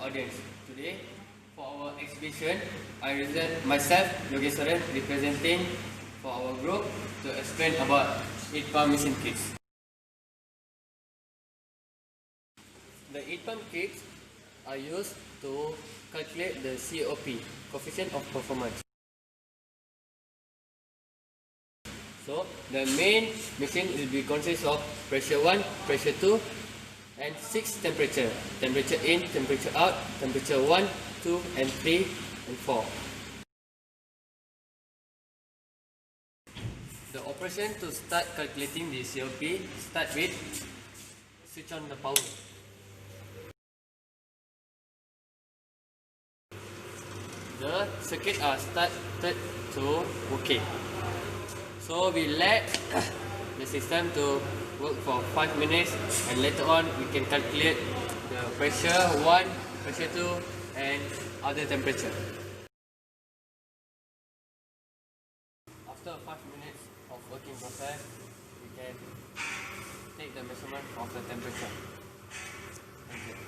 audience. Today, for our exhibition, I present myself, Yogesaran, representing for our group to explain about heat pump machine kits. The heat pump kits are used to calculate the COP, coefficient of performance. So, the main machine will be consist of pressure 1, pressure 2, and 6 temperature. Temperature in, temperature out, temperature 1, 2, and 3, and 4. The operation to start calculating the COP start with switch on the power. The circuit are started to working. So we let the system to work for 5 minutes, and later on we can calculate the pressure 1, pressure 2, and other temperature. After 5 minutes of working process, we can take the measurement of the temperature. Thank you.